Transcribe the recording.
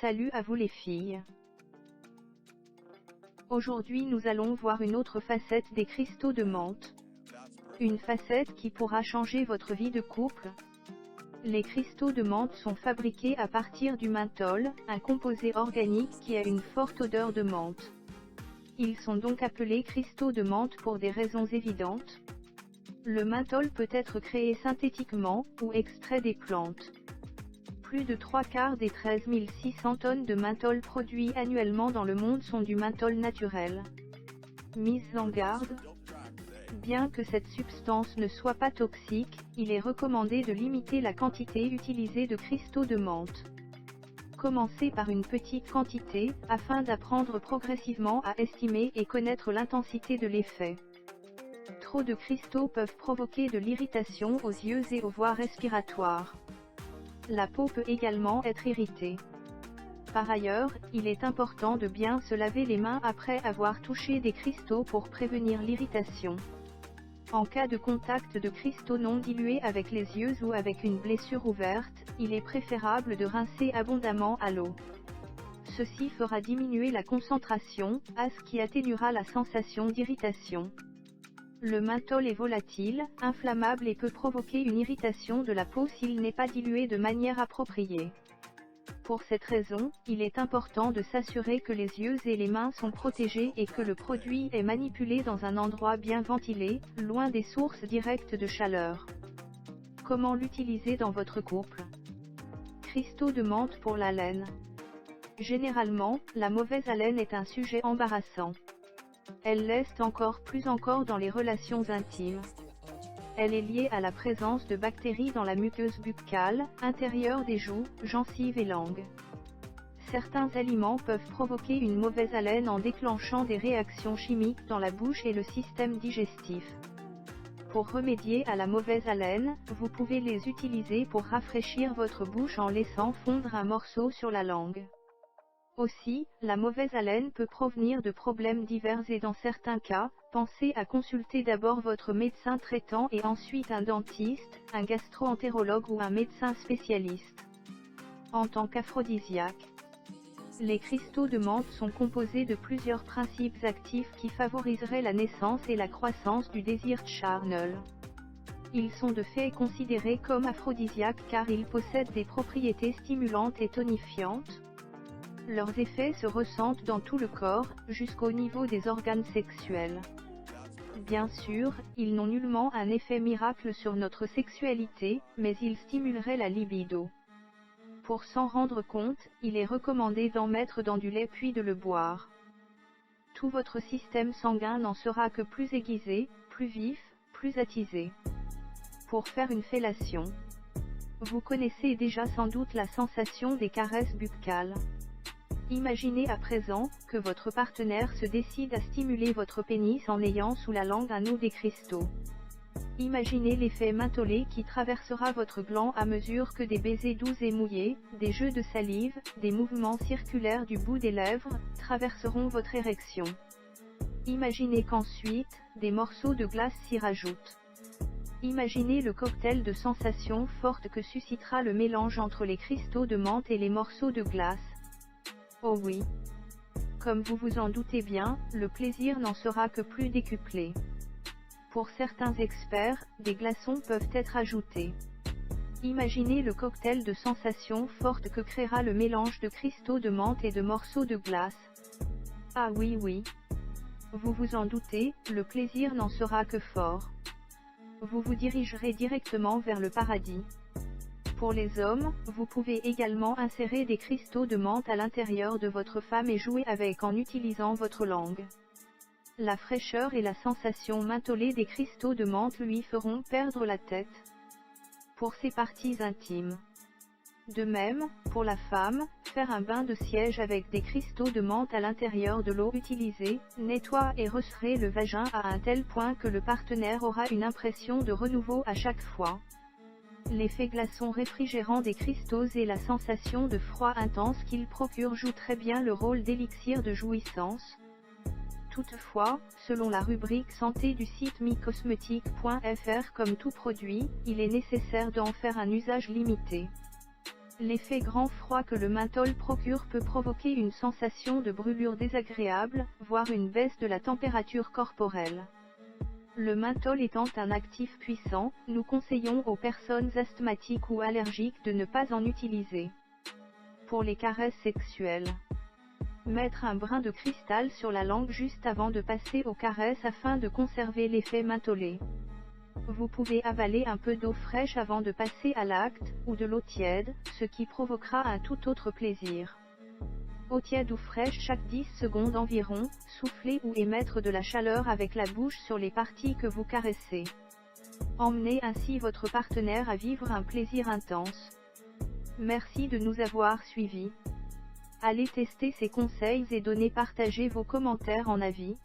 Salut à vous les filles. Aujourd'hui nous allons voir une autre facette des cristaux de menthe. Une facette qui pourra changer votre vie de couple. Les cristaux de menthe sont fabriqués à partir du menthol, un composé organique qui a une forte odeur de menthe. Ils sont donc appelés cristaux de menthe pour des raisons évidentes. Le menthol peut être créé synthétiquement, ou extrait des plantes. Plus de 3/4 des 13 600 tonnes de menthol produits annuellement dans le monde sont du menthol naturel. Mise en garde. Bien que cette substance ne soit pas toxique, il est recommandé de limiter la quantité utilisée de cristaux de menthe. Commencez par une petite quantité, afin d'apprendre progressivement à estimer et connaître l'intensité de l'effet. Trop de cristaux peuvent provoquer de l'irritation aux yeux et aux voies respiratoires. La peau peut également être irritée. Par ailleurs, il est important de bien se laver les mains après avoir touché des cristaux pour prévenir l'irritation. En cas de contact de cristaux non dilués avec les yeux ou avec une blessure ouverte, il est préférable de rincer abondamment à l'eau. Ceci fera diminuer la concentration, ce qui atténuera la sensation d'irritation. Le menthol est volatile, inflammable et peut provoquer une irritation de la peau s'il n'est pas dilué de manière appropriée. Pour cette raison, il est important de s'assurer que les yeux et les mains sont protégés et que le produit est manipulé dans un endroit bien ventilé, loin des sources directes de chaleur. Comment l'utiliser dans votre couple? Cristaux de menthe pour la laine. Généralement, la mauvaise haleine est un sujet embarrassant. Elle l'est encore dans les relations intimes. Elle est liée à la présence de bactéries dans la muqueuse buccale, intérieure des joues, gencives et langue. Certains aliments peuvent provoquer une mauvaise haleine en déclenchant des réactions chimiques dans la bouche et le système digestif. Pour remédier à la mauvaise haleine, vous pouvez les utiliser pour rafraîchir votre bouche en laissant fondre un morceau sur la langue. Aussi, la mauvaise haleine peut provenir de problèmes divers et dans certains cas, pensez à consulter d'abord votre médecin traitant et ensuite un dentiste, un gastro-entérologue ou un médecin spécialiste. En tant qu'aphrodisiaque, les cristaux de menthe sont composés de plusieurs principes actifs qui favoriseraient la naissance et la croissance du désir charnel. Ils sont de fait considérés comme aphrodisiaques car ils possèdent des propriétés stimulantes et tonifiantes. Leurs effets se ressentent dans tout le corps, jusqu'au niveau des organes sexuels. Bien sûr, ils n'ont nullement un effet miracle sur notre sexualité, mais ils stimuleraient la libido. Pour s'en rendre compte, il est recommandé d'en mettre dans du lait puis de le boire. Tout votre système sanguin n'en sera que plus aiguisé, plus vif, plus attisé. Pour faire une fellation. Vous connaissez déjà sans doute la sensation des caresses buccales. Imaginez à présent, que votre partenaire se décide à stimuler votre pénis en ayant sous la langue un ou des cristaux. Imaginez l'effet mentholé qui traversera votre gland à mesure que des baisers doux et mouillés, des jeux de salive, des mouvements circulaires du bout des lèvres, traverseront votre érection. Imaginez qu'ensuite, des morceaux de glace s'y rajoutent. Imaginez le cocktail de sensations fortes que suscitera le mélange entre les cristaux de menthe et les morceaux de glace. Oh oui. Comme vous vous en doutez bien, le plaisir n'en sera que plus décuplé. Pour certains experts, des glaçons peuvent être ajoutés. Imaginez le cocktail de sensations fortes que créera le mélange de cristaux de menthe et de morceaux de glace. Ah oui oui. Vous vous en doutez, le plaisir n'en sera que fort. Vous vous dirigerez directement vers le paradis. Pour les hommes, vous pouvez également insérer des cristaux de menthe à l'intérieur de votre femme et jouer avec en utilisant votre langue. La fraîcheur et la sensation mentholée des cristaux de menthe lui feront perdre la tête. Pour ses parties intimes. De même, pour la femme, faire un bain de siège avec des cristaux de menthe à l'intérieur de l'eau utilisée, nettoie et resserrer le vagin à un tel point que le partenaire aura une impression de renouveau à chaque fois. L'effet glaçon réfrigérant des cristaux et la sensation de froid intense qu'ils procurent jouent très bien le rôle d'élixir de jouissance. Toutefois, selon la rubrique santé du site micosmetic.fr, comme tout produit, il est nécessaire d'en faire un usage limité. L'effet grand froid que le menthol procure peut provoquer une sensation de brûlure désagréable, voire une baisse de la température corporelle. Le menthol étant un actif puissant, nous conseillons aux personnes asthmatiques ou allergiques de ne pas en utiliser. Pour les caresses sexuelles, mettre un brin de cristal sur la langue juste avant de passer aux caresses afin de conserver l'effet mentholé. Vous pouvez avaler un peu d'eau fraîche avant de passer à l'acte, ou de l'eau tiède, ce qui provoquera un tout autre plaisir. Eau tiède ou fraîche chaque 10 secondes environ, souffler ou émettre de la chaleur avec la bouche sur les parties que vous caressez. Emmenez ainsi votre partenaire à vivre un plaisir intense. Merci de nous avoir suivis. Allez tester ces conseils et partager vos commentaires en avis.